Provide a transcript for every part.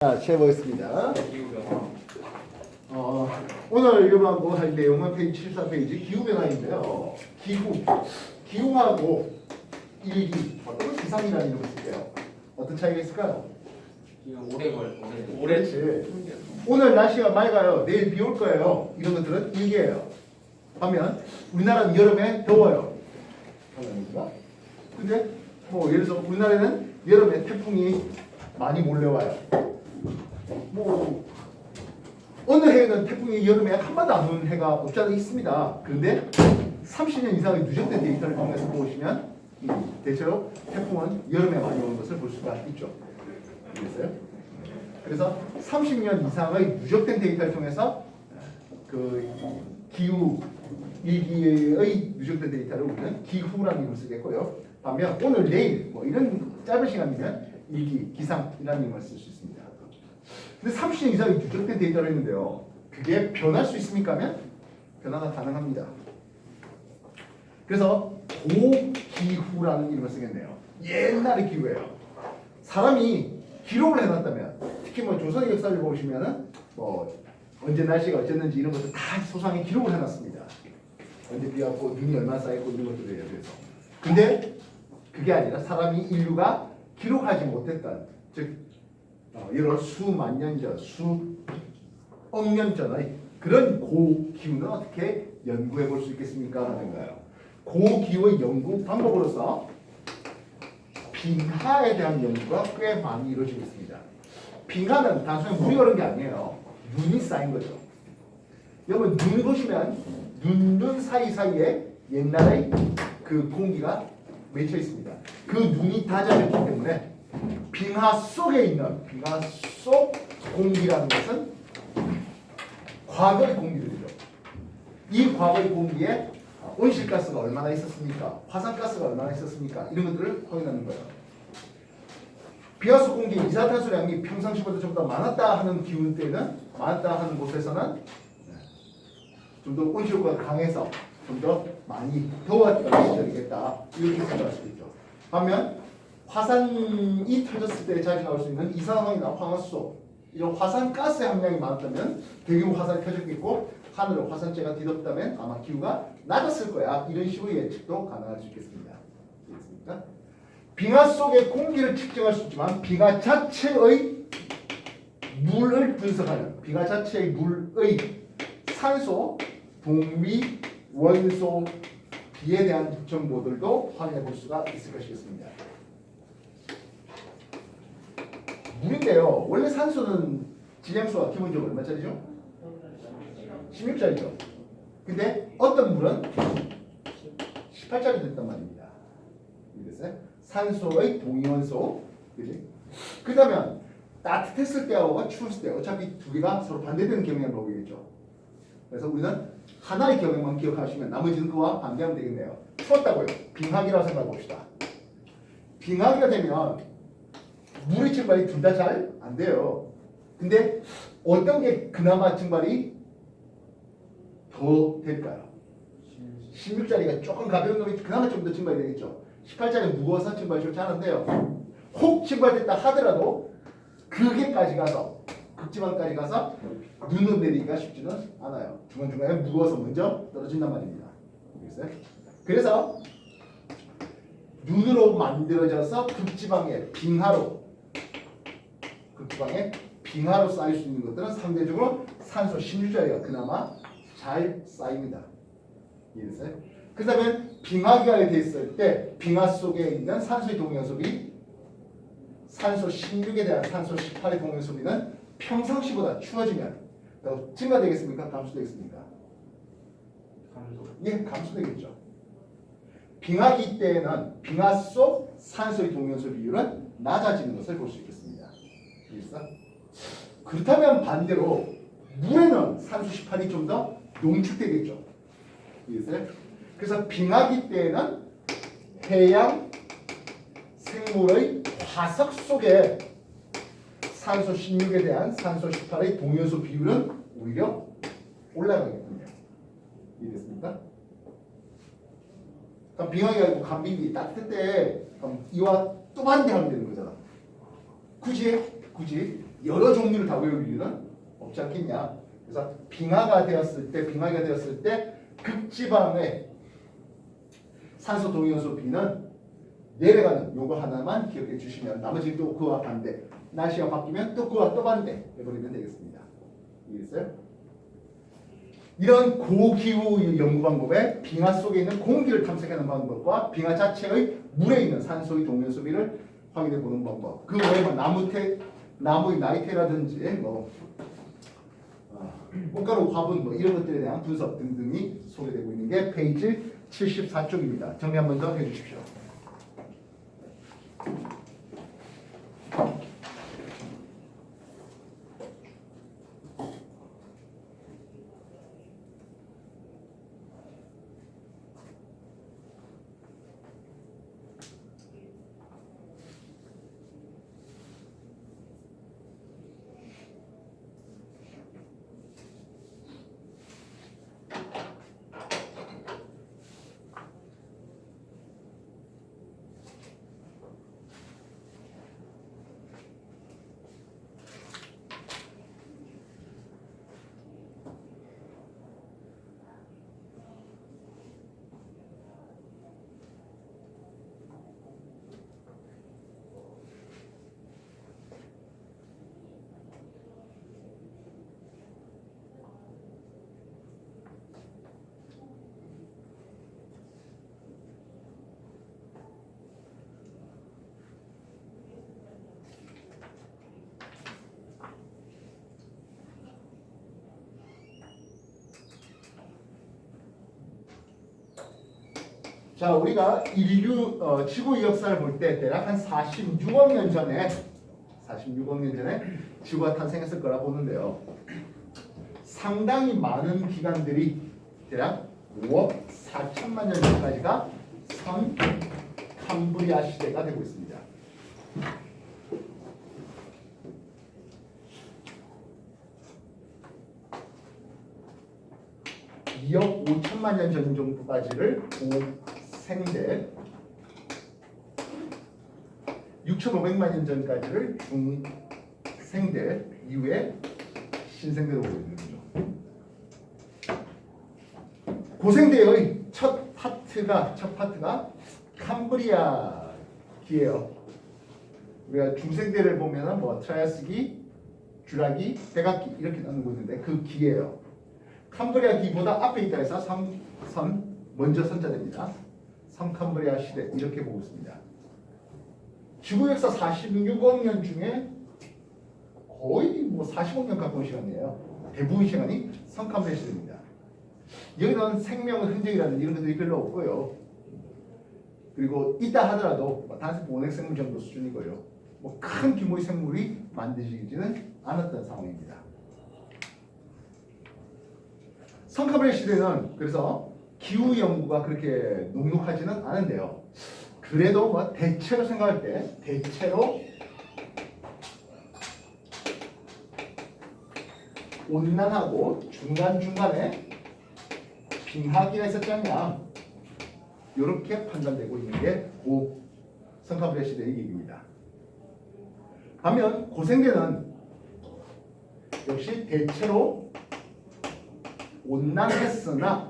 자, 시작해보겠습니다. 오늘 읽어보고 할 내용은 페이지 74페이지 기후변화인데요. 기후하고 일기, 어떤 기상이라는 이름을 쓸게요. 어떤 차이가 있을까요? 그렇지. 오늘 날씨가 맑아요. 내일 비 올 거예요. 이런 것들은 일기예요. 반면 우리나라는 여름에 더워요. 근데 뭐 예를 들어서 우리나라는 여름에 태풍이 많이 몰려와요. 뭐 어느 해에는 태풍이 여름에 한 번도 안 오는 해가 없지 않아 있습니다. 그런데 30년 이상의 누적된 데이터를 통해서 보시면 대체로 태풍은 여름에 많이 오는 것을 볼 수가 있죠. 알겠어요? 그래서 30년 이상의 누적된 데이터를 통해서 그 기후 일기의 누적된 데이터를 우리는 기후라는 이름을 쓰겠고요. 반면 오늘 내일 뭐 이런 짧은 시간이면 일기, 기상이라는 이름을 쓸 수 있습니다. 근데 30년 이상의 누적된 데이터를 했는데요. 그게 변할 수 있습니까? 하면 변화가 가능합니다. 그래서 고기후라는 이름을 쓰겠네요. 옛날의 기후예요. 사람이 기록을 해놨다면, 특히 뭐 조선의 역사를 보시면은 뭐 언제 날씨가 어쨌는지 이런 것들 다 소상히 기록을 해놨습니다. 언제 비 왔고 눈이 얼마나 쌓였고 이런 것들에 대해서. 근데 그게 아니라 사람이 인류가 기록하지 못했던, 즉 여러 수만 년 전, 수억 년 전의 그런 고기후는 어떻게 연구해 볼 수 있겠습니까? 하는가요? 고기후의 연구 방법으로서 빙하에 대한 연구가 꽤 많이 이루어지고 있습니다. 빙하는 단순히 물이 오른 게 아니에요. 눈이 쌓인 거죠. 여러분 눈 보시면 눈 사이사이에 옛날에 그 공기가 맺혀 있습니다. 그 눈이 닫아졌기 때문에 빙하 속에 있는 빙하 속 공기라는 것은 과거의 공기들이죠. 이 과거의 공기에 온실가스가 얼마나 있었습니까? 화산가스가 얼마나 있었습니까? 이런 것들을 확인하는 거예요. 빙하 속 공기의 이산화탄소량이 평상시보다 좀 더 많았다 하는 기온 때는, 많았다 하는 곳에서는 좀 더 온실효과가 강해서 좀 더 많이 더웠던 시절이겠다. 이렇게 생각할 수 있죠. 반면 화산이 터졌을 때 자주 나올 수 있는 이산화황이나 황화수소, 이런 화산가스의 함량이 많았다면 대규모 화산이 터졌겠고 하늘을 화산재가 뒤덮다면 아마 기후가 낮았을 거야. 이런 식으로 예측도 가능할 수 있겠습니다. 알겠습니까? 빙하 속의 공기를 측정할 수 있지만 빙하 자체의 물을 분석하는, 빙하 자체의 물의 산소, 동위, 원소, 비에 대한 정보들도 확인해 볼 수가 있을 것이겠습니다. 물인데요. 원래 산소는 질량수가 기본적으로 얼마짜리죠? 16짜리죠. 근데 어떤 물은 18짜리 됐단 말입니다. 이랬어요? 산소의 동위원소, 그지? 그러면 따뜻했을 때하고 추웠을 때 어차피 두 개가 서로 반대되는 경향을 보이겠죠. 그래서 우리는 하나의 경향만 기억하시면 나머지는 그와 반대하면 되겠네요. 추웠다고요. 빙하기라고 생각해 봅시다. 빙하기가 되면 물의 증발이 둘 다 잘 안 돼요. 근데 어떤 게 그나마 증발이 더 될까요? 16짜리가 조금 가벼운 놈이 그나마 좀 더 증발이 되겠죠. 18짜리 무거워서 증발이 좀 잘 안 돼요. 혹 증발됐다 하더라도 그게까지 가서 극지방까지 가서 눈을 내리기가 쉽지는 않아요. 중간중간에 무거워서 먼저 떨어진단 말입니다. 알겠어요? 그래서 눈으로 만들어져서 극지방에 빙하로 쌓일 수 있는 것들은 상대적으로 산소 16자리가 그나마 잘 쌓입니다. 이해됐어요? 그렇다면 빙하기가 됐을 때 빙하 속에 있는 산소의 동위원소비, 산소 16에 대한 산소 18의 동위원소비는 평상시보다 추워지면 더 증가되겠습니까? 감소되겠습니까? 예, 감소되겠죠. 빙하기 때에는 빙하 속 산소의 동위원소 비율은 낮아지는 것을 볼 수 있겠습니다. 알겠어? 그렇다면 반대로 물에는 산소 18이 좀 더 농축되겠죠. 알겠어요? 그래서 빙하기 때에는 해양 생물의 화석 속에 산소 16에 대한 산소 18의 동위원소 비율은 오히려 올라가겠군요. 이해됐습니까? 그럼 빙하기가 아니고 간빙기 따뜻할 때 그럼 이와 또 반대하면 되는 거잖아. 굳이 여러 종류를 다 외울 이유는 없지 않겠냐. 그래서 빙하가 되었을 때 극지방의 산소 동위원소 B는 내려가는 요거 하나만 기억해 주시면 나머지는 또 그와 반대. 날씨가 바뀌면 또 그와 또 반대 해버리면 되겠습니다. 이해했어요? 이런 고기후 연구 방법에 빙하 속에 있는 공기를 탐색하는 방법과 빙하 자체의 물에 있는 산소의 동위원소 B를 확인해 보는 방법. 그 외에 뭐 나무의 나이테라든지 꽃가루 화분 이런 것들에 대한 분석 등등이 소개되고 있는 게 페이지 74쪽입니다. 정리 한 번 더 해주십시오. 자, 우리가 지구의 역사를 볼 때 대략 한 46억 년 전에 지구가 탄생했을 거라 보는데요. 상당히 많은 기간들이 대략 5억 4천만 년 전까지가 선 캄브리아 시대가 되고 있습니다. 2억 5천만 년 전 정도까지를 고생대, 6,500만 년 전까지를 중생대 이후에 신생대로 보여주는 거죠. 고생대의 첫 파트가 캄브리아기예요. 우리가 중생대를 보면은 트라이아스기, 주라기, 백악기 이렇게 나누고 있는데 그 기예요. 캄브리아 기보다 앞에 있다 해서 먼저 선자됩니다. 캄브리아 시대 이렇게 보고 있습니다. 지구 역사 46억 년 중에 거의 40억 년 가까운 시간이에요. 대부분 시간이 캄브리아 시대입니다. 여기는 생명의 흔적이라든지 이런 것들이 별로 없고요. 그리고 있다 하더라도 단순 본액 생물 정도 수준이고요. 큰 규모의 생물이 만들어지지는 않았던 상황입니다. 캄브리아 시대는 그래서 기후 연구가 그렇게 녹록하지는 않은데요. 그래도 대체로 생각할 때 대체로 온난하고 중간중간에 빙하기가 있었지 않냐, 이렇게 판단되고 있는 게 캄브리아 시대의 얘기입니다. 반면 고생대는 역시 대체로 온난했으나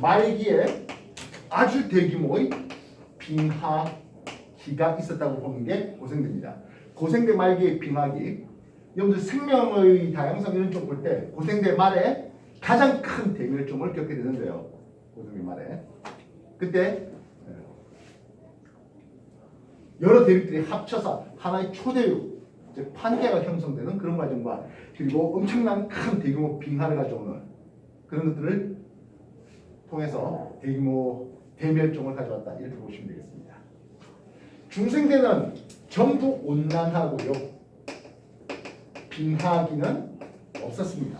말기에 아주 대규모의 빙하기가 있었다고 보는 게 고생대입니다. 고생대 말기의 빙하기, 여러분들 생명의 다양성 이런 쪽 볼 때 고생대 말에 가장 큰 대멸종을 겪게 되는데요. 고생대 말에 그때 여러 대륙들이 합쳐서 하나의 초대륙, 즉 판게가 형성되는 그런 과정과 그리고 엄청난 큰 대규모 빙하를 가져오는 그런 것들을 통해서 대규모 대멸종을 가져왔다 이렇게 보시면 되겠습니다. 중생대는 전부 온난하고요. 빙하기는 없었습니다.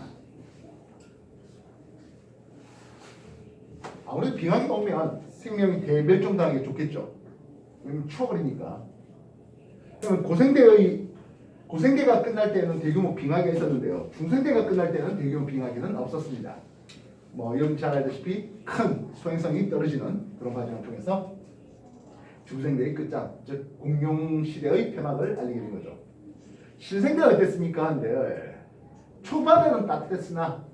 아무래도 빙하기가 오면 생명이 대멸종당하는 게 좋겠죠. 왜냐면 추워버리니까. 그러면 고생대가 끝날 때는 대규모 빙하기가 있었는데요. 중생대가 끝날 때는 대규모 빙하기는 없었습니다. 여러분 잘 알다시피 큰 소행성이 떨어지는 그런 과정을 통해서 중생대의 끝장, 즉 공룡시대의 폐막을 알리게 된 거죠. 신생대가 어땠습니까? 한데 초반에는 따뜻했으나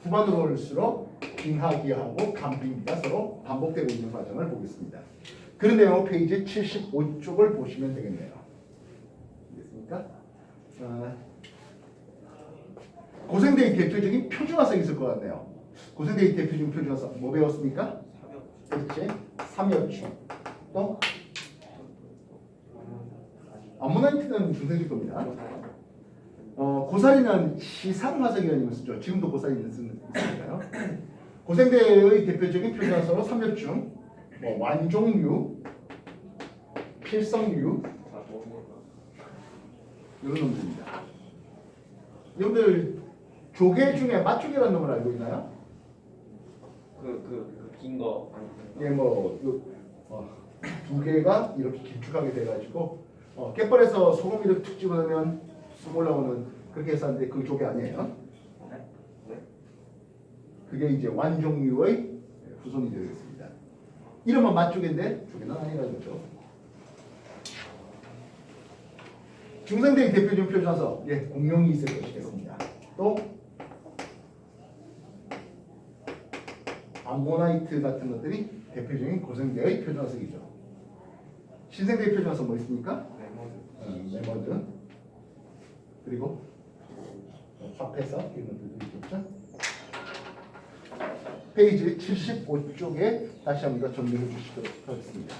후반으로 올수록 빙하기하고 간빙기가 서로 반복되고 있는 과정을 보겠습니다. 그런 내용 페이지 75쪽을 보시면 되겠네요. 알겠습니까? 고생대의 대표적인 표준화성이 있을 것 같네요. 고생대의 대표적인 표준화성 뭐 배웠습니까? 그렇지. 삼엽충. 또 아모나이트는 중생질 겁니다. 고사리는 시상화석이라는 쓰죠. 지금도 고사리는 쓰니까요. 고생대의 대표적인 표준화성으로 삼엽충, 뭐 완종류, 필성류 이런 놈들입니다. 여러분들 조개 중에 맛조개라는 놈을 알고 있나요? 긴 거. 예, 두 개가 이렇게 길쭉하게 돼가지고 갯벌에서 소금 이렇게 툭 집어넣으면 쑥 올라오는 그렇게 해서 하는데 그 조개 아니에요. 그게 이제 완종류의 후손이 되겠습니다. 이름은 맛조개인데 조개는 아니라는 거죠. 중생대의 대표적인 표준화서 공룡이 있을 것이겠습니다. 또 암모나이트 같은 것들이 대표적인 고생대의 표준화석이죠. 신생대의 표준화석 뭐 있습니까? 메머드 그리고 화폐석 이런 것들도 있겠죠. 페이지 75쪽에 다시 한 번 더 정리해 주시도록 하겠습니다.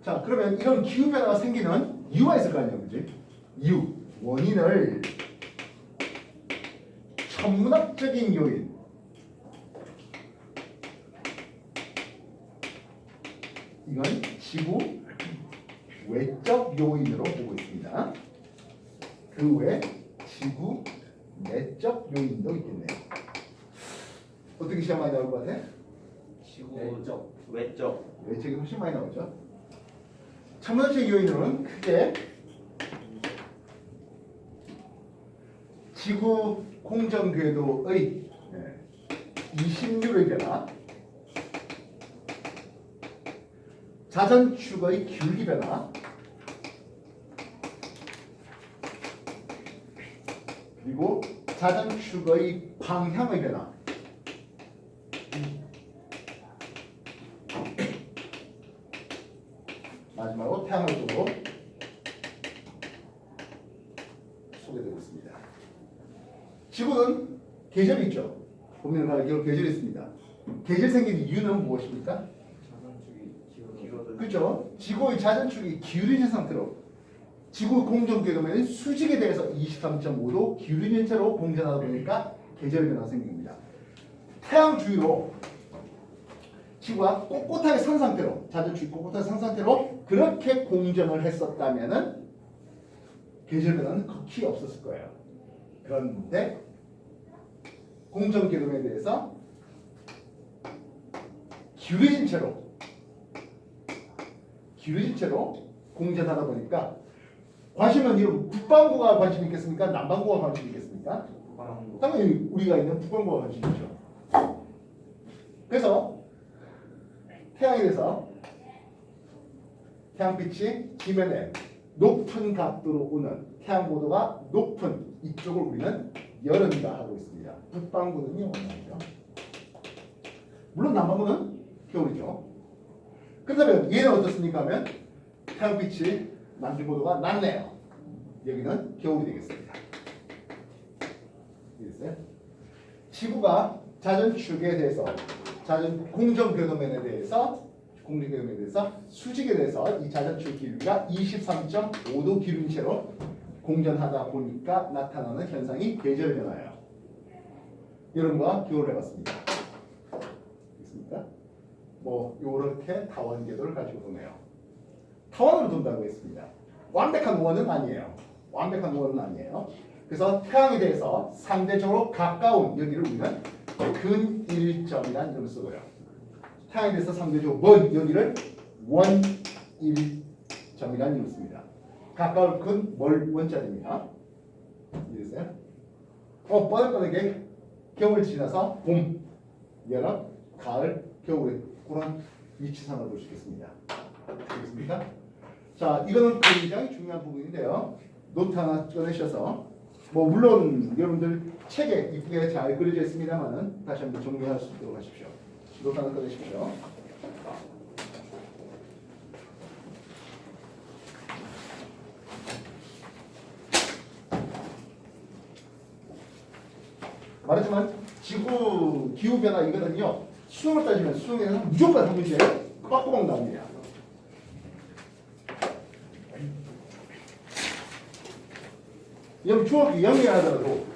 자, 그러면 이런 기후변화가 생기는 이유가 있을 거 아니에요, 그지? 이유, 원인을 천문학적인 요인, 이건 지구 외적 요인으로 보고 있습니다. 그 외 지구 내적 요인도 있겠네요. 어떻게 시험 많이 나올 것 같아? 지구 외적. 외적이 훨씬 많이 나오죠. 천문학적 요인으로는 크게 지구 공전 궤도의 이심률의 변화, 자전축의 기울기 변화, 그리고 자전축의 방향의 변화, 마지막으로 태양활동으로 소개되고 있습니다. 지구는 계절이 있죠. 봄, 가을, 겨울 계절이 있습니다. 계절 생긴 이유는 무엇입니까? 그렇죠. 지구의 자전축이 기울어진 상태로 지구 공전 궤도면 수직에 대해서 23.5도 기울어진 채로 공전하다 보니까 계절 변화가 생깁니다. 태양 주위로 지구가 꼿꼿하게 선 상태로, 자전축이 꼿꼿하게 선 상태로 그렇게 공전을 했었다면은 계절 변화는 극히 없었을 거예요. 그런데 공전 궤도에 대해서 기울어진 채로 공전하다 보니까 관심은 이런 북반구가 관심 있겠습니까? 남반구가 관심 있겠습니까? 당연히 우리가 있는 북반구가 관심 있죠. 태양에 대해서 태양빛이 지면에 높은 각도로 오는 태양고도가 높은 이쪽을 우리는 여름이라 하고 있습니다. 북반구는요 원하죠. 물론 남반구는 겨울이죠. 그렇다면 얘는 어떻습니까 하면 태양빛이 남중고도가 낮네요. 여기는 겨울이 되겠습니다. 이해됐어요? 지구가 자전축에 대해서 공정궤도면에 대해서 수직에 대해서 이 자전축 기울기가 23.5도 기울인 채로 공전하다 보니까 나타나는 현상이 계절 변화예요. 여름과 겨울을 해봤습니다. 있습니까? 뭐 요렇게 타원 궤도를 가지고 도네요. 타원으로 돈다고 했습니다. 완벽한 원은 아니에요. 그래서 태양에 대해서 상대적으로 가까운 여기를 우리는 근일점이라는 이름을 쓰고요. 태양에 대해서 상대적으로 먼 여기를 원일점이라는 이름을 씁니다. 가까울 근 원자입니다. 이해됐어요? 뻔하게 겨울 지나서 봄, 여름, 가을, 겨울에 그런 위치상을 볼 수 있겠습니다. 알겠습니까? 자, 이거는 굉장히 중요한 부분인데요. 노트 하나 꺼내셔서 물론 여러분들 책에 이쁘게 잘 그려져 있습니다만은 다시 한번 정리할 수 있도록 하십시오. 노트 하나 꺼내십시오. 말하지만 지구 기후 변화 이거는요. 수능을 따지면 수능에서 무조건 한 문제 빡구멍 나옵니다. 여러분 중학교 2학년 하더라도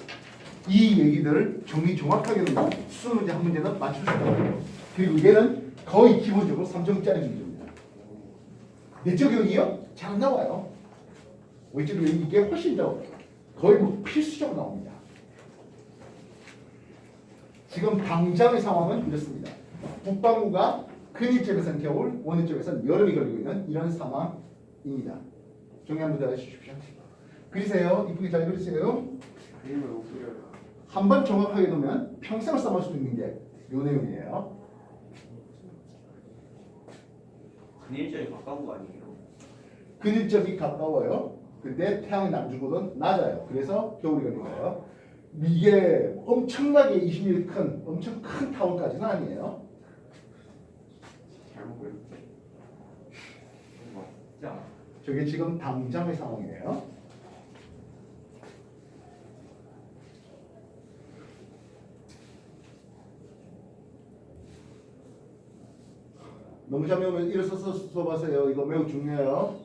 이 얘기들을 정확하게 놓으면 수능 문제 한 문제는 맞출 수 있거든요. 그리고 얘는 거의 기본적으로 3점짜리 문제입니다. 내적 교육이요? 잘 안 나와요. 외적 교육 이게 훨씬 더 거의 필수적으로 나옵니다. 지금 당장의 상황은 이렇습니다. 북반구가 근위쪽에서는 겨울, 원위쪽에서는 여름이 걸리고 있는 이런 상황입니다. 정리 한번 더 해주십시오. 그리세요. 이쁘게 잘 그리세요. 한번 정확하게 놓으면 평생을 써볼 수 있는 게 이 내용이에요. 근일점이 가까운 거 아니에요? 근일점이 가까워요. 근데 태양의 남중고도는 낮아요. 그래서 겨울이 걸린 거예요. 이게 엄청나게 20mm 엄청 큰 타원까지는 아니에요. 잘못 그렸지. 진짜. 저게 지금 당장의 상황이에요. 너무 잠이 오면 일어서서 수업하세요. 이거 매우 중요해요.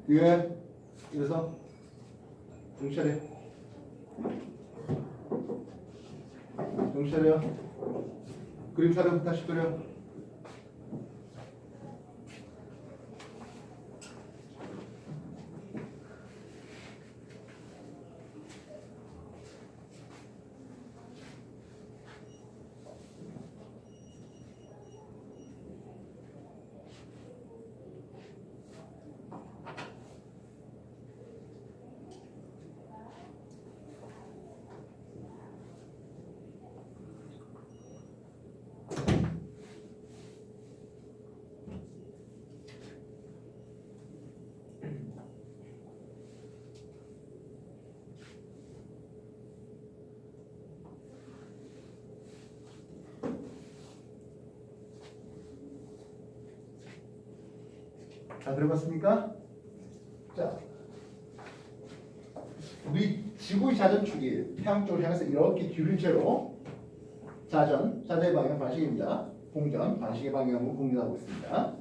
뒤에 일어서 정신 차려. 정신 차려. 그림 사료부터 다시 그려. 다 들어봤습니까? 자, 우리 지구의 자전축이 태양 쪽을 향해서 이렇게 기울인 채로 자전의 방향 반시계입니다. 공전, 반시계 방향으로 공전하고 있습니다.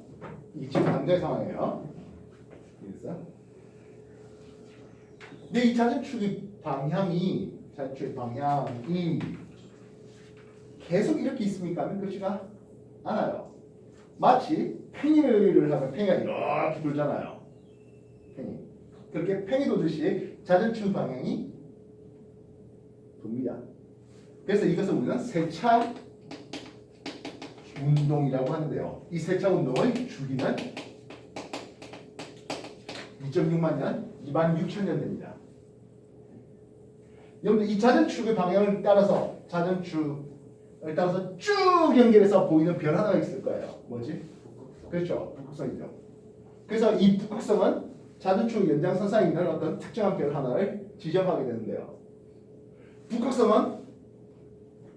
이 지금 당장의 상황이에요. 이해됐어요? 근데 이 자전축의 방향이 계속 이렇게 있습니까? 하면 그렇지가 않아요. 마치 팽이를 하면 팽이가 이렇게 돌잖아요. 팽이. 그렇게 팽이 돌듯이 자전축 방향이 돕니다. 그래서 이것을 우리는 세차 운동이라고 하는데요. 이 세차 운동의 주기는 2.6만 년, 26,000년 됩니다. 여러분들 이 자전축의 방향을 따라서 쭉 연결해서 보이는 별 하나가 있을 거예요. 뭐지? 그렇죠. 북극성이죠. 그래서 이 북극성은 자주축 연장선 사이에 있는 어떤 특정한 별 하나를 지정하게 되는데요. 북극성은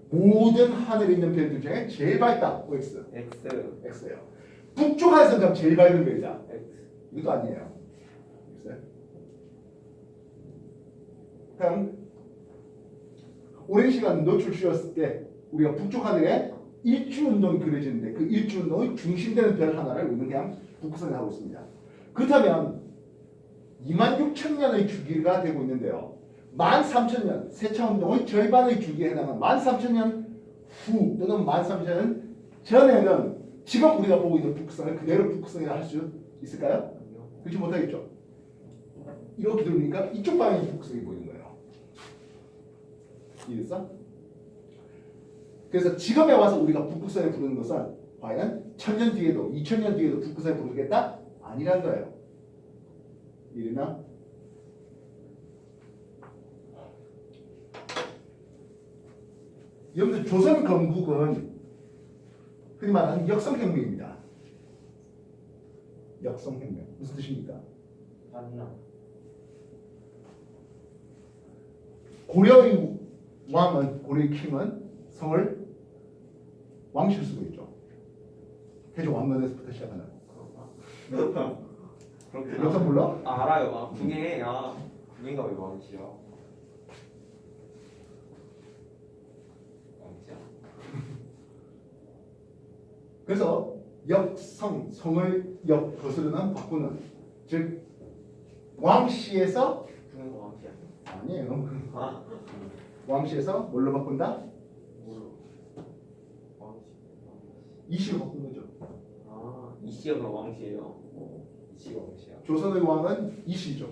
모든 하늘에 있는 별들 중에 제일 밝다. OX. X. X예요. 북쪽 한선점 제일 밝은 별이다. X. 이것도 아니에요. X예요. 그럼 오랜 시간 노출 쉬었을 때 우리가 북쪽 하늘에 일주 운동이 그려지는데 그 일주 운동의 중심되는 별 하나를 우리는 그냥 북극성에 하고 있습니다. 그렇다면 26,000년의 주기가 되고 있는데요. 13,000년 세차 운동의 절반의 주기에 해당하는 13,000년 후 또는 13,000년 전에는 지금 우리가 보고 있는 북극성을 그대로 북극성이라 할 수 있을까요? 그렇지 못하겠죠. 이렇게 들으니까 이쪽 방향이 북극성이 보이는 거예요. 이해됐어? 그래서 지금에 와서 우리가 북극성을 부르는 것은 과연 1000년 뒤에도 2000년 뒤에도 북극성을 부르겠다? 아니란 거예요. 이해나? 여러분들 조선 건국은 흔히 말하는 역성혁명입니다. 역성혁명 무슨 뜻입니까? 맞나? 고려의 왕은 고려의 킹은 성을 왕실 쓰고 있죠. 태조 왕건에서부터 시작하는. 그렇구나. 역성 몰라? 아, 알아요. 아, 궁예. 아, 궁예가 왜 왕이시야? 왕이야. 그래서 역성 성을 역 거스르는 바꾸는 즉 왕씨에서 궁예가 왕이야. 아니에요. 아, 왕씨에서 뭘로 바꾼다? 뭐로? 왕시. 이씨로 바꾼 거죠. 아, 이씨가 그럼 왕시예요. 이씨가 왕시야. 조선의 왕은 이씨죠.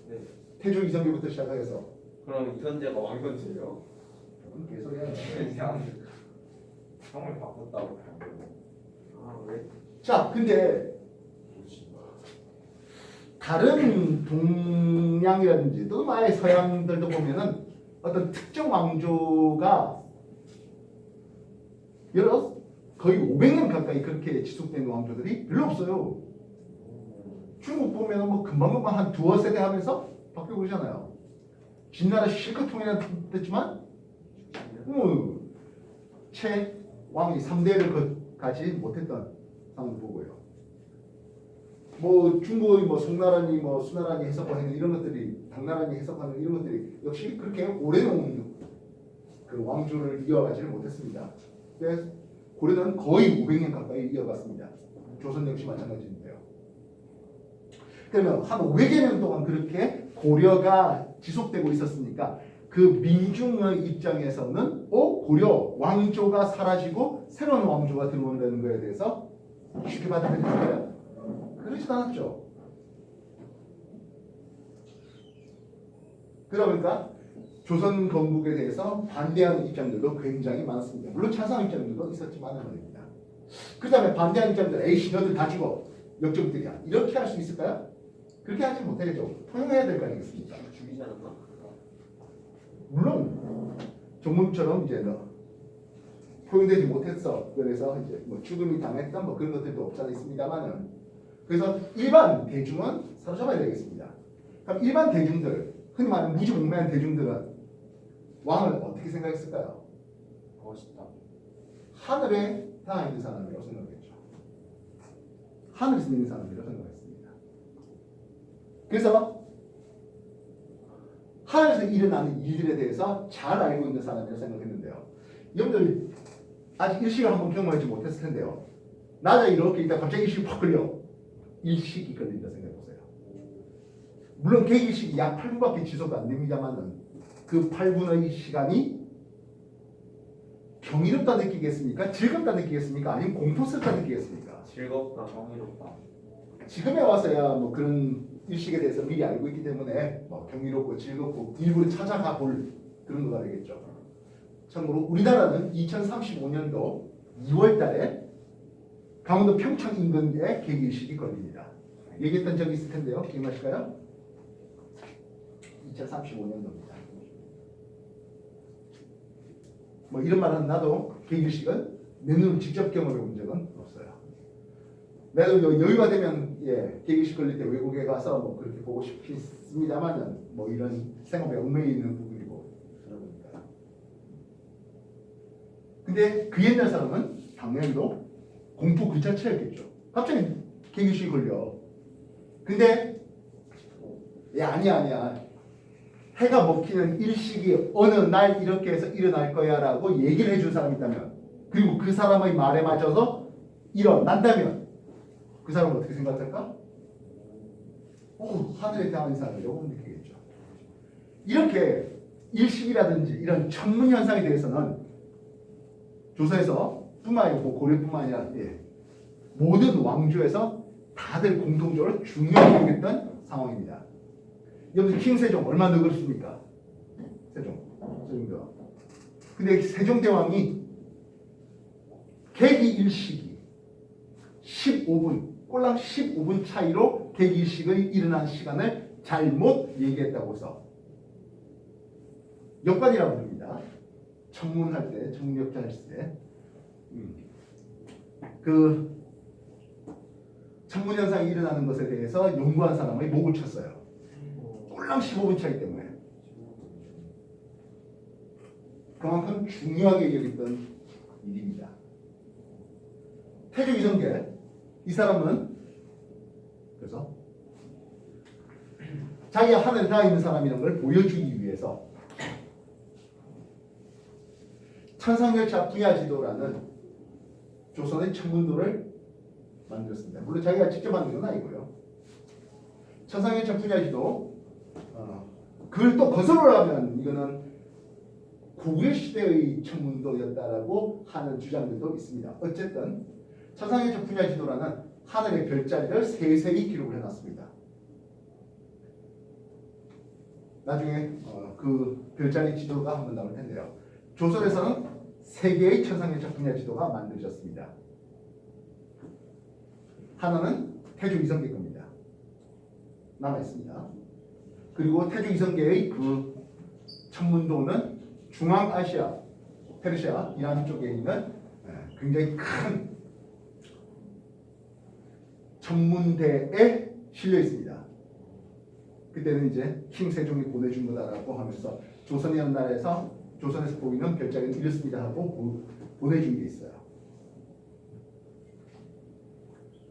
네. 태조 이성계부터 시작해서 그럼 이선재가 왕선제예요. 개소리야. 그냥 형을 바꿨다고. 아, 왜? 자, 근데 다른 동양이라든지 또 아예 서양들도 보면은 어떤 특정 왕조가 여러 거의 500년 가까이 그렇게 지속되는 왕조들이 별로 없어요. 중국 보면은 뭐 금방금방 한 두어 세대 하면서 바뀌고 그러잖아요. 진나라 실컷 통일했지만 채 왕이 3대를 가지 못했던 상황을 보고요. 뭐 중국의 뭐 송나라니 뭐 수나라니 해석하는 이런 것들이 당나라니 해석하는 이런 것들이 역시 그렇게 오래된 그 왕조를 이어가지를 못했습니다. 그래서 고려는 거의 500년 가까이 이어갔습니다. 조선 역시 마찬가지인데요. 그러면 한 500여 년 동안 그렇게 고려가 지속되고 있었으니까 그 민중의 입장에서는 고려 왕조가 사라지고 새로운 왕조가 들어온다는 거에 대해서 쉽게 받아들였어요. 그러지도 않았죠. 그러니까 조선 건국에 대해서 반대하는 입장들도 굉장히 많습니다. 물론 찬성 입장들도 있었지만은 말입니다. 그 다음에 반대하는 입장들, 에이씨 너들 다 죽어. 역적들이야. 이렇게 할 수 있을까요? 그렇게 하지 못하겠죠. 포용해야 될 거 아니겠습니까? 죽이지 않았나? 물론 정문처럼 이제 너 포용되지 못했어. 그래서 이제 뭐 죽음이 당했던 뭐 그런 것들도 없지 않아 있습니다만은 그래서 일반 대중은 사로잡아야 되겠습니다. 그럼 일반 대중들, 흔히 말하는 무지몽매한 대중들은 왕을 어떻게 생각했을까요? 멋있다. 하늘에 닿아 있는 사람이라고 생각했죠. 하늘에서 있는 사람이라고 생각했습니다. 그래서 하늘에서 일어나는 일들에 대해서 잘 알고 있는 사람이라고 생각했는데요. 여러분들 아직 일식을 한번 경험하지 못했을 텐데요. 낮에 이렇게 있다 갑자기 일식이 팍 걸려. 일식이 걸린다 생각해보세요. 물론 개일식이 약 8분밖에 지속 안 됩니다만은 그 8분의 시간이 경이롭다 느끼겠습니까? 즐겁다 느끼겠습니까? 아니면 공포스럽다 느끼겠습니까? 즐겁다. 정의롭다. 지금에 와서야 뭐 그런 일식에 대해서 미리 알고 있기 때문에 뭐 경이롭고 즐겁고 일부러 찾아가 볼 그런 거가 되겠죠. 참고로 우리나라는 2035년도 2월 달에 강원도 평창 인근에 개기일식이 걸립니다. 얘기했던 적이 있을 텐데요. 기억나실까요? 2035년도입니다. 뭐 이런 말은 나도 개기일식은 내 눈으로 직접 경험해 본 적은 없어요. 나도 여유가 되면 계기식 걸릴 때 외국에 가서 뭐 그렇게 보고 싶습니다만은 뭐 이런 생업에 얽매여 있는 부분이고 그런 거니까. 근데 그 옛날 사람은 당연히도 공부 그 자체였겠죠. 갑자기 계기식이 걸려. 근데 아니야. 해가 먹히는 일식이 어느 날 이렇게 해서 일어날 거야라고 얘기를 해준 사람이 있다면, 그리고 그 사람의 말에 맞춰서 일어난다면 그 사람은 어떻게 생각할까? 하늘에 대한 인사를 요금 느끼겠죠. 이렇게 일식이라든지 이런 천문 현상에 대해서는 조선에서 뿐만 아니고 고려뿐만 아니라 모든 왕조에서 다들 공통적으로 중요하게 여겼던 상황입니다. 여기서 킹세종 얼마나 늙었습니까? 세종대왕. 근데 세종대왕이 개기일식이 15분, 꼴랑 15분 차이로 개기일식의 일어난 시간을 잘못 얘기했다고 해서 역관이라고 부릅니다. 청문할 때, 청문역자 했을 때 그 청문 현상이 일어나는 것에 대해서 연구한 사람의 목을 쳤어요. 꼴랑 15분 차이 때문에. 그만큼 중요하게 여겼던 일입니다. 태조 이성계, 이 사람은 그래서 자기가 하늘에 닿아 있는 사람이라는 걸 보여주기 위해서 천상열차 분야지도라는 조선의 천문도를 만들었습니다. 물론 자기가 직접 만든 건 아니고요. 천상열차 분야지도 그걸 또 거슬러가면 이거는 구구의 시대의 천문도였다라고 하는 주장들도 있습니다. 어쨌든 천상열차 분야지도라는 하늘의 별자리를 세세히 기록을 해놨습니다. 나중에 그 별자리 지도가 한번 나올 텐데요. 조선에서는 3개의 천상열차 분야지도가 만들어졌습니다. 하나는 태조 이성계 겁니다. 남아있습니다. 그리고 태조 이성계의 그 천문도는 중앙아시아, 페르시아, 이란 쪽에 있는 굉장히 큰 천문대에 실려 있습니다. 그때는 이제 킹세종이 보내준 거다라고 하면서 조선의 옛날에서 조선에서 보이는 별자리는 이렇습니다 하고 보내준 게 있어요.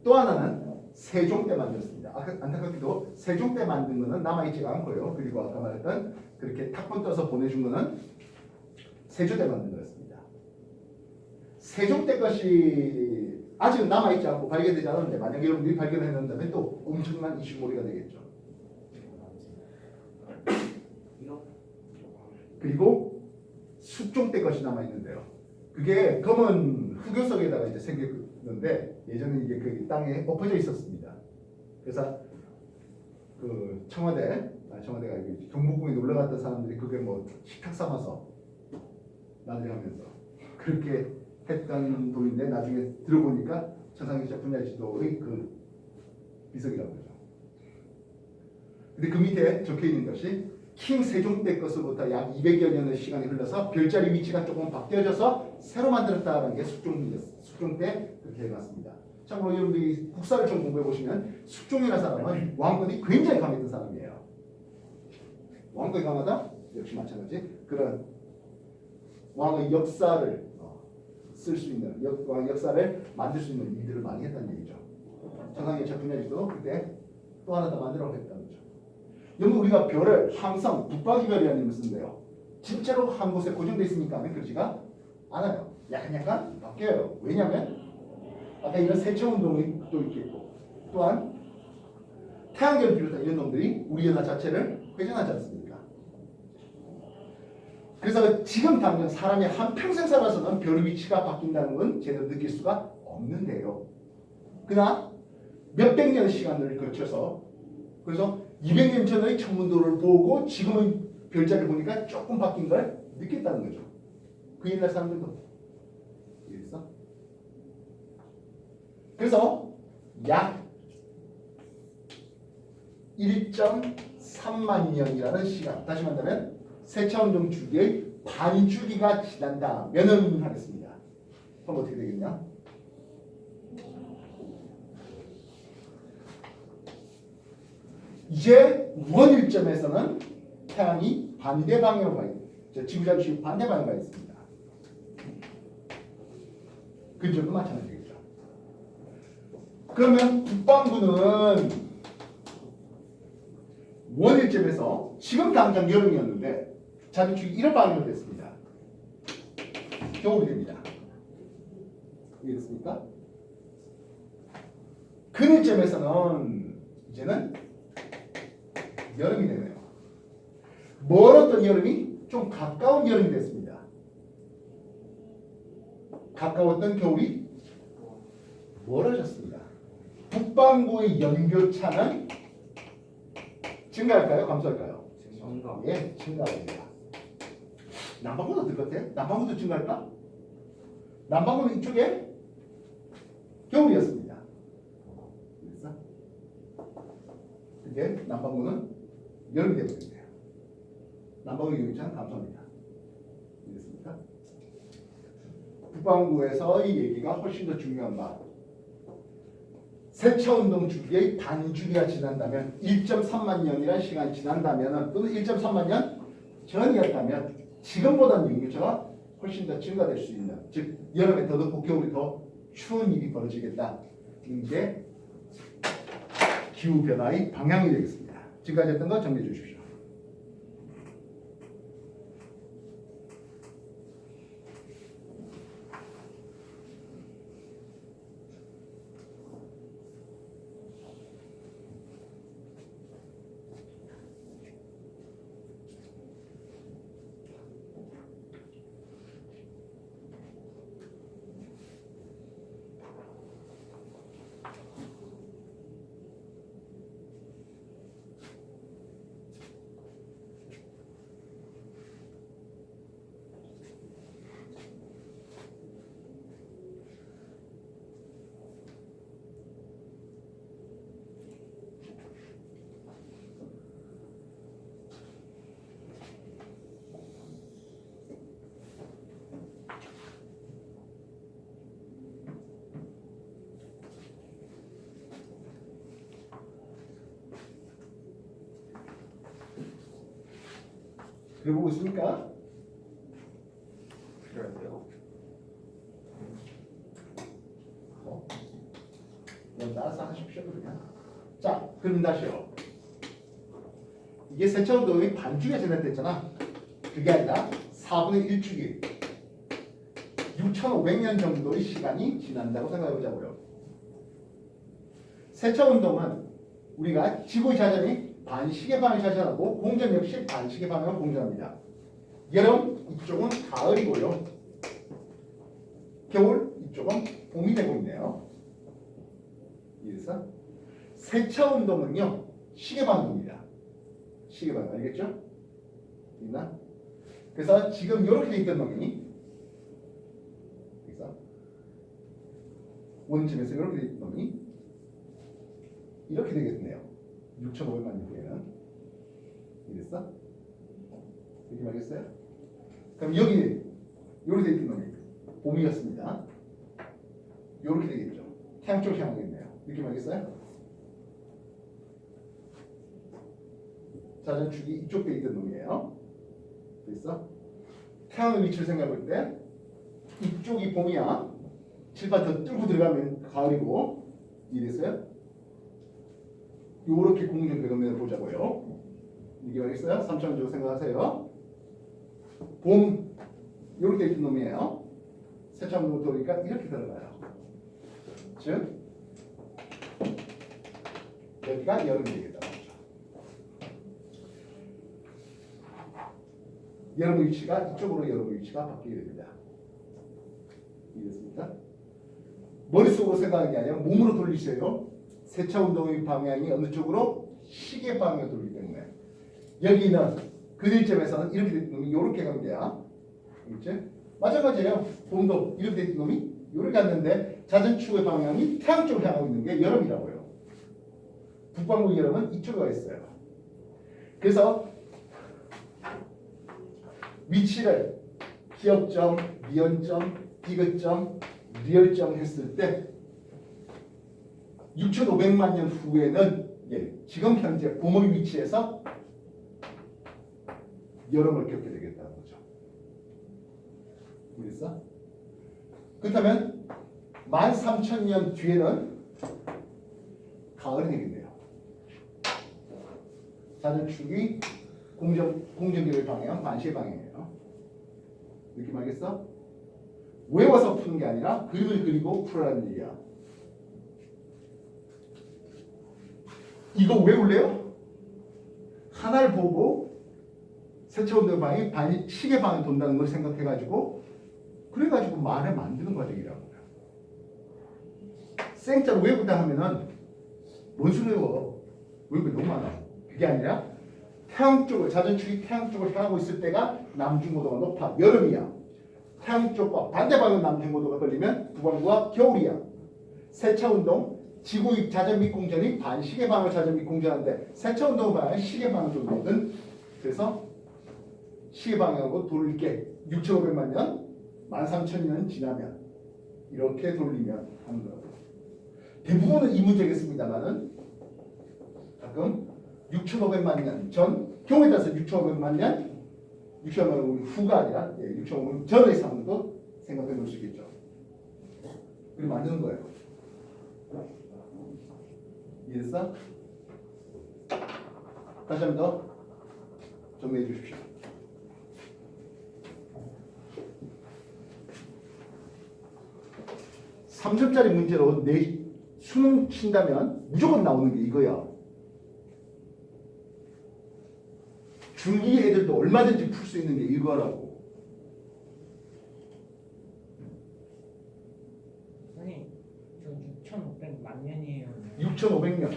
또 하나는 세종 때 만들었습니다. 안타깝게도 세종 때 만든 거는 남아있지가 않고요. 그리고 아까 말했던 그렇게 탁본 떠서 보내준 거는 세조 때 만든 거였습니다. 세종 때 것이 아직은 남아있지 않고 발견되지 않았는데 만약에 여러분들이 발견해낸다면 또 엄청난 이슈몰이가 되겠죠. 그리고 숙종 때 것이 남아있는데요. 그게 검은 흑요석에다가 이제 생겼는데 예전에 이게 그 땅에 엎어져 있었습니다. 그래서 그 청와대가 경복궁에 놀러 갔던 사람들이 그게 뭐 식탁 삼아서 난리하면서 그렇게 했던 도인데 나중에 들어보니까 천상열차 분야지도의 그 비석이라고 하죠. 근데 그 밑에 적혀 있는 것이 킹 세종 때 것으로부터 약 200여 년의 시간이 흘러서 별자리 위치가 조금 바뀌어져서 새로 만들었다는 게 숙종 때 그렇게 해놨습니다. 참고로 여러분들이 국사를 좀 공부해 보시면 숙종이라는 사람은 왕권이 굉장히 강했던 사람이에요. 왕권이 강하다? 역시 마찬가지. 그런 왕의 역사를 쓸 수 있는 왕의 역사를 만들 수 있는 일들을 많이 했다는 얘기죠. 천상열차 분야지도 그때 또 하나 더 만들어 했다는 거죠. 여러분 우리가 별을 항상 북박이별이라는 이름을 쓰는데요. 진짜로 한 곳에 고정되어 있으니까 그렇지가 않아요. 약간 바뀌어요. 왜냐하면 아까 이런 세체운동이 또 있겠고 또한 태양계를 비롯한 이런 놈들이 우리 연화 자체를 회전하지 않습니까? 그래서 지금 당장 사람이 한평생 살아서는 별 위치가 바뀐다는 건 제대로 느낄 수가 없는데요. 그러나 몇백 년의 시간을 거쳐서 그래서 200년 전의 천문도를 보고 지금의 별자리를 보니까 조금 바뀐 걸 느꼈다는 거죠. 그 옛날 사람들도. 이해했어? 그래서 약 1.3만 년이라는 시간, 다시 말하면 세차운동 주기의 반주기가 지난다면은 하겠습니다. 그럼 어떻게 되겠냐? 이제 원일점에서는 태양이 반대 방향으로 가 있죠. 지구자주식 반대 방향으로 가 있습니다. 그쪽도 마찬가지겠죠. 그러면 북반구는 원일점에서 지금 당장 여름이었는데 자주축이 이런 방향으로 됐습니다. 겨울이 됩니다. 이해됐습니까? 근일점에서는 이제는 여름이 되네요. 멀었던 여름이 좀 가까운 여름이 됐습니다. 가까웠던 겨울이 멀어졌습니다. 북반구의 연교차는 증가할까요? 감소할까요? 증가. 예, 증가합니다. 남반구도 어떨 것 같아? 남반구도 증가할까? 남반구는 이쪽에 겨울이었습니다. 그래서 이제 남반구는 여름이 되버렸네요. 남반구의 연교차는 감소합니다. 이해됐습니까? 북반구에서의 얘기가 훨씬 더 중요한 바. 세차운동 주기의 반주기가 지난다면 1.3만 년이라는 시간이 지난다면 또는 1.3만 년 전이었다면 지금보다는 연교차가 훨씬 더 증가될 수 있는, 즉 여름에 더 덥고 겨울이 더 추운 일이 벌어지겠다. 이게 기후변화의 방향이 되겠습니다. 지금까지 했던 거 정리해 주십시오. 그려보고 있습니까? 필요하세요. 그럼 따라서 하십시오. 그냥. 자, 그럼 다시요. 이게 세차운동이 반주기가 지났댔잖아. 그게 아니라 4분의 1주기 6,500년 정도의 시간이 지난다고 생각해보자고요. 세차운동은 우리가 지구의 자전이 반시계 방향을 자전하고 공전 역시 반시계 방향으로 공전합니다. 여름 이쪽은 가을이고요. 겨울 이쪽은 봄이 되고 있네요. 이래서 세차운동은요 시계 방향입니다. 시계 방향 알겠죠? 있나? 그래서 지금 이렇게 돼 있던 놈이 그래서 원점에서 이렇게 돼 있던 놈이 이렇게 되겠네요. 6,500만 년 후에는 이랬어? 이렇게 말했어요? 그럼 여기 이렇게 돼 있던 놈이 봄이었습니다. 이렇게 되겠죠. 태양 쪽을 향하겠네요. 이렇게 말했어요? 자전축이 이쪽 돼 있던 놈이에요. 됐어? 태양의 위치를 생각해 볼 때 이쪽이 봄이야. 칠판 더 뚫고 들어가면 가을이고 이랬어요? 요렇게 공전되면 보자고요. 이게 알겠어요? 3천 원 주고 생각하세요. 봄 요렇게 있던 놈이에요. 세차운동 돌니까 이렇게 들어가요. 즉 여기가 여름이 되겠다. 여름 위치가 이쪽으로 여름 위치가 바뀌게 됩니다. 이해됐습니까? 머릿속으로 생각하는 게 아니라 몸으로 돌리세요. 세차 운동의 방향이 어느 쪽으로? 시계 방향으로 돌기 때문에 여기는 근일점에서는 이렇게 된 놈이 이렇게 가면 돼요. 그렇지? 마찬가지예요. 봄도 이렇게 된 놈이 이렇게 갔는데 자전축의 방향이 태양 쪽으로 향하고 있는 게 여름이라고요. 북반구 여름은 이쪽으로 가 있어요. 그래서 위치를 기역점, 미연점, 디귿점, 리얼점 했을 때 6,500만 년 후에는 지금 현재 봄의 위치에서 여름을 겪게 되겠다는 거죠. 이해했어? 그렇다면 13,000년 뒤에는 가을이 되겠네요. 자전축이 공전기를 방향, 반시의 방향이에요. 느낌 알겠어? 외워서 푸는 게 아니라 그림을 그리고 풀어라는 얘기야. 이거 외울래요? 하나를 보고 세차운동 방이 시계 방에 돈다는 걸 생각해가지고 그래가지고 말을 만드는 과정이라고요. 생자로 외우다 하면은 뭔 소리 외워? 외우기 너무 많아. 그게 아니라 태양 쪽을 자전축이 태양 쪽을 향하고 있을 때가 남중고도가 높아. 여름이야. 태양 쪽과 반대 방향 남중고도가 걸리면 북반구가 겨울이야. 세차운동 지구의 자전 및 공전이 반시계 방향 자전 및 공전하는데 세차운동 방향은 시계 방향 돌거든. 그래서 시계 방향으로 돌릴 게 6,500만 년, 13,000년 지나면 이렇게 돌리면 하는 거라고. 대부분은 이 문제겠습니다만은 가끔 6,500만 년 전, 경우에 따라서 6,500만 년, 6,500만 년 후가 아니라 6,500만 년 전의 상황도 생각해 볼 수 있겠죠. 그리고 만드는 거예요. 이해했어? 다시 한 번 더 정리해 주십시오. (3점짜리) 문제로 수능 친다면 무조건 나오는 게 이거야. 중2 애들도 얼마든지 풀 수 있는 게 이거라고. 선생님, 저 6,500만 년이에요. 6,500년.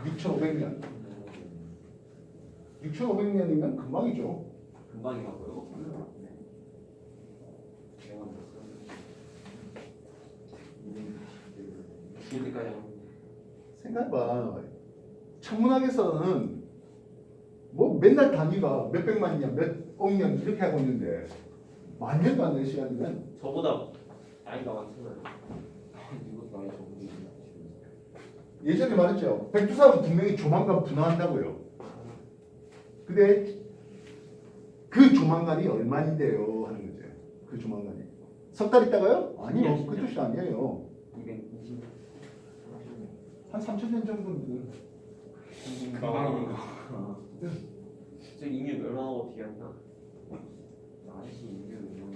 6,500년. 6,500년이면 금방이죠. 금방이라고요? 죽을 때까지 하고. 생각해봐. 천문학에서는 뭐 맨날 단위가 몇백만 년, 몇억 년 이렇게 하고 있는데 만 년도 안 되는 시간이면 저보다 나이가 많잖아요. 이것도 나이 적은데 예전에 말했죠. 백두산은 분명히 조만간 분화한다고요. 근데 그 조만간이 얼마인데요 하는 거죠. 그 조만간이. 석 달 있다가요? 아니요. 그 뜻이 아니에요. 220년 한 3,000년 정도는. 금방이니까. 저 인류 멸망하고 어떻게 한다? 아저씨 인류 이런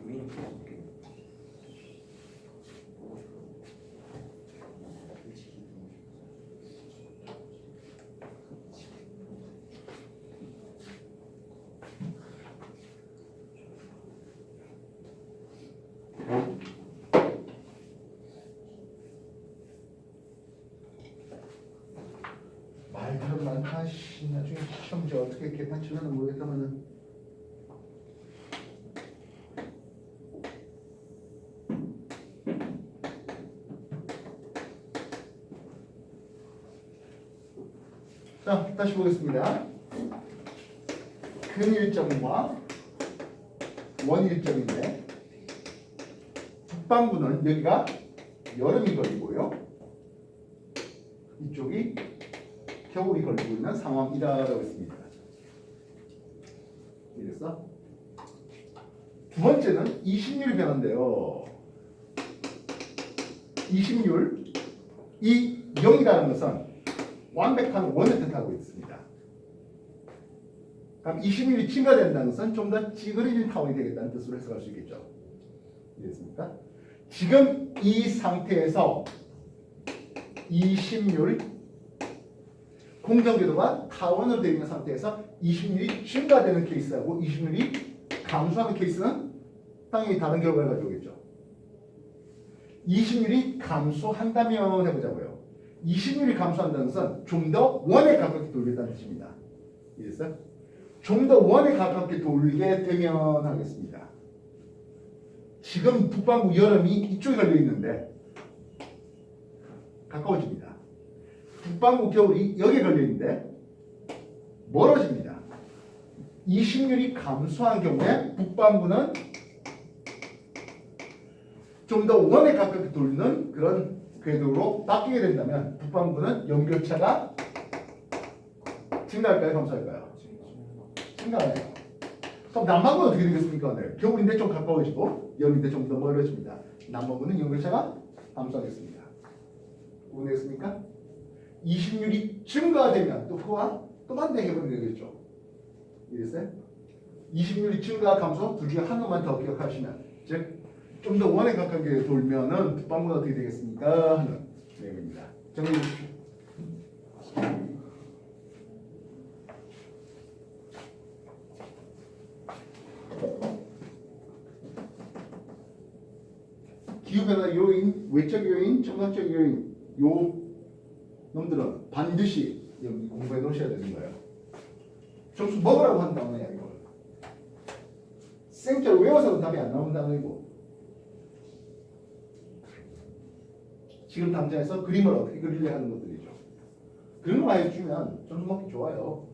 유인이 풀어볼게 보고 싶어 일찍이 말들은 많다. 씨, 나중에 시험지 어떻게 개판 치려나 모르겠다면은. 자, 다시 보겠습니다. 근일점과 원일점인데 북반구는 여기가 여름이 걸리고요. 이쪽이 겨울이 걸리고 있는 상황이다라고 했습니다. 이랬어? 두 번째는 이심률 변화인데요. 이심률, 이 0이라는 것은 완벽한 원을 뜻하고 있습니다. 그럼 이심률이 증가된다는 것은 좀 더 찌그러진 타원이 되겠다는 뜻으로 해석할 수 있겠죠. 이해됐습니까? 지금 이 상태에서 이심률 공정궤도가 타원으로 되어 있는 상태에서 이심률이 증가되는 케이스하고 이심률이 감소하는 케이스는 당연히 다른 결과를 가져오겠죠. 이심률이 감소한다면 해보자고요. 이심률이 감소한다는 것은 좀 더 원에 가깝게 돌겠다는 뜻입니다. 이해했어요? 좀 더 원에 가깝게 돌게 되면 하겠습니다. 지금 북반구 여름이 이쪽에 걸려 있는데 가까워집니다. 북반구 겨울이 여기에 걸려 있는데 멀어집니다. 이심률이 감소한 경우에 북반구는 좀 더 원에 가깝게 돌는 그런 궤도로 바뀌게 된다면 북반구는 연결차가 증가할까요? 감소할까요? 증가해요. 그럼 남반구는 어떻게 되겠습니까? 네. 겨울인데 좀 가까워지고 여름인데 좀 더 멀어집니다. 남반구는 연결차가 감소하겠습니다. 구분되겠습니까? 20률이 증가되면 또 그와 또 반대해버리면 되겠죠. 이해됐어요? 20률이 증가 감소 둘 중에 하나만 더 기억하시면 즉 좀 더 원에 가깝게 돌면은 북반구는 어떻게 되겠습니까? 하는 내용입니다. 정리해 주십시오. 기후변화 요인, 외적 요인, 청각적 요인 요 놈들은 반드시 여기 공부해 놓으셔야 되는 거예요. 점수 먹으라고 한 단어야 이거. 생자로 외워서는 답이 안 나오는 단어이고 지금 당장에서 그림을 어떻게 그리려 하는 것들이죠. 그림을 많이 주면 점수 먹기 좋아요.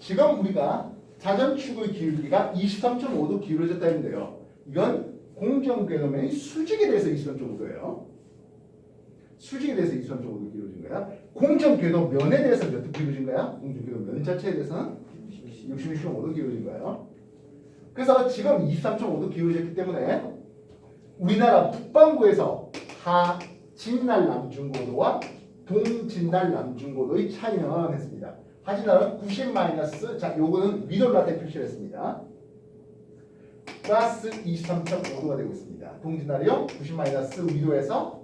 지금 우리가 자전축의 기울기가 23.5도 기울어졌다 했는데요. 이건 공정궤도면의 수직에 대해서 23.5도예요. 수직에 대해서 23.5도 기울어진 거야. 공정궤도면에 대해서 몇 도 기울어진 거야? 공정궤도면 자체에 대해서는 66.5도 기울어진 거예요. 그래서 지금 23.5도 기울어졌기 때문에 우리나라 북반구에서 하진날 남중고도와 동진날 남중고도의 차이는 했습니다. 하진날은 90 마이너스, 자 요거는 위돌라테 표시를 했습니다. 플러스 23.5도가 되고 있습니다. 동진날이요 90 마이너스 위도에서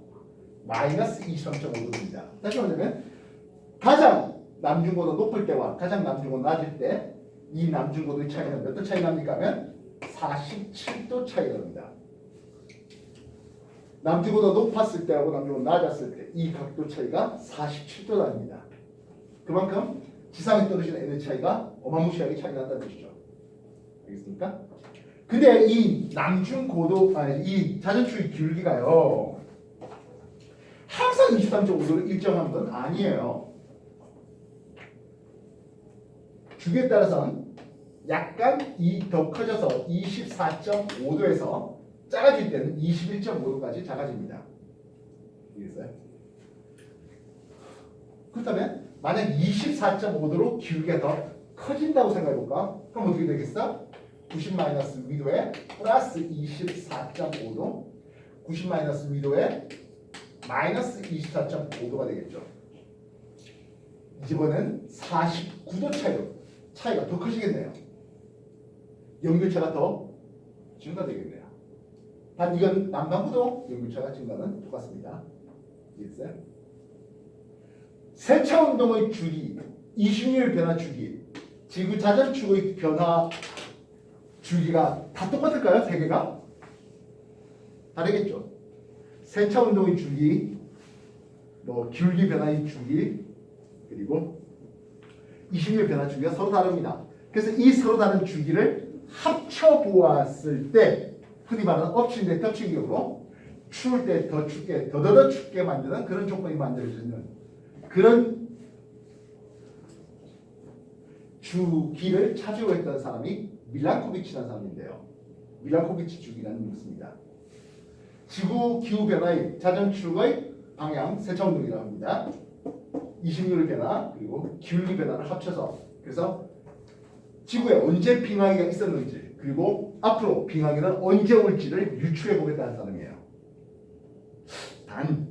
마이너스 23.5도입니다. 다시 말하면 가장 남중고도 높을 때와 가장 남중고도 낮을 때 이 남중고도의 차이는 몇 도 차이 납니까 하면 47도 차이가 납니다. 남중고도 높았을 때하고 남중고도 낮았을 때 이 각도 차이가 47도 납니다. 그만큼 지상에 떨어지는 에너지 차이가 어마무시하게 차이 난다는 뜻이죠. 알겠습니까? 근데 이 남중고도, 이 자전축의 기울기가요 항상 23.5도로 일정한 건 아니에요. 주기에 따라서는 약간 더 커져서 24.5도에서 작아질 때는 21.5도까지 작아집니다. 알겠어요? 그렇다면 만약 24.5도로 기울기가 더 커진다고 생각해볼까? 그럼 어떻게 되겠어? 90 마이너스 위도에 플러스 24.5도 90 마이너스 위도에 마이너스 24.5도가 되겠죠. 이번엔 49도 차이가 더 커지겠네요. 연결차가 더 증가되겠네요. 단 이건 남반구도 연결차가 증가는 똑같습니다. 이해했어요? 세차 운동의 주기, 이심률 변화 주기, 지구 자전축의 변화 주기가 다 똑같을까요? 세 개가? 다르겠죠. 세차 운동의 주기, 기울기 변화의 주기, 그리고 이심률 변화 주기가 서로 다릅니다. 그래서 이 서로 다른 주기를 합쳐 보았을 때 흔히 말하는 엎친 데 덮친 격으로 추울 때 더 춥게 더더더 춥게 만드는 그런 조건이 만들어지는 그런 주기를 찾으려고 했던 사람이 밀란코비치라는 사람인데요. 밀란코비치 주기라는 것입니다. 지구 기후 변화의 자전축의 방향 세차 운동이라고 합니다. 이심률 변화 그리고 기울기 변화를 합쳐서 그래서 지구에 언제 빙하기가 있었는지 그리고 앞으로 빙하기는 언제 올지를 유추해 보겠다는 사람이에요. 단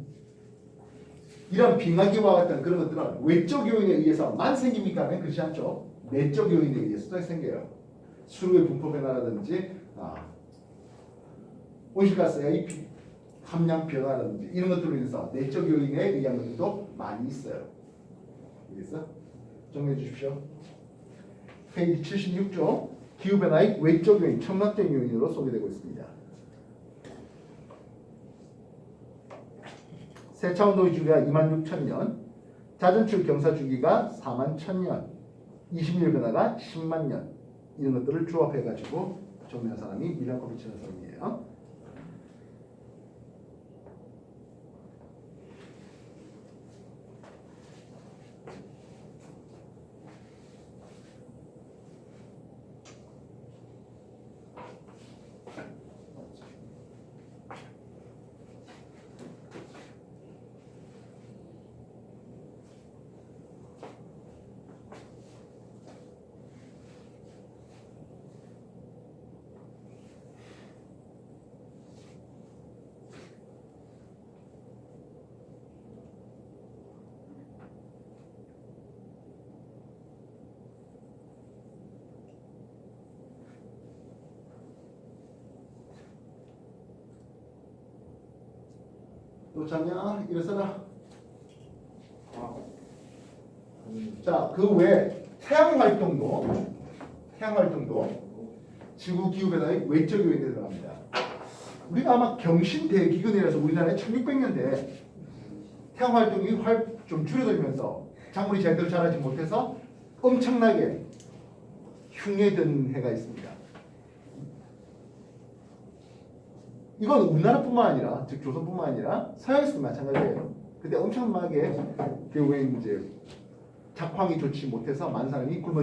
이런 빙하기와 같은 그런 것들은 외적 요인에 의해서만 생깁니까 하면 그렇지 않죠. 내적 요인에 의해서도 생겨요. 수로의 분포 변화라든지 온실가스의 함량 변화라든지 이런 것들로 인해서 내적 요인에 의한 것들도 많이 있어요. 알겠어? 정리해 주십시오. 페이지 76조 기후변화의 외적 요인, 청각적 요인으로 소개되고 있습니다. 세차온도의 주기가 26,000년, 자전출 경사 주기가 41,000년, 20일 변화가 10만 년, 이런 것들을 조합해가지고 정리한 사람이 밀란코비치라는 사람이에요. 또 자냐? 일어서라. 자, 그 외에 태양 활동도 지구 기후 변화의 외적 요인에 들어갑니다. 우리가 아마 경신 대기근이라서 우리나라에 1600년대 태양 활동이 좀 줄어들면서 작물이 제대로 자라지 못해서 엄청나게 흉해든 해가 있습니다. 이건 우리나라뿐만 아니라, 즉 조선뿐만 아니라 서양에서도 마찬가지예요. 근데 엄청나게 결국엔 이제 작황이 좋지 못해서 많은 사람이 굶어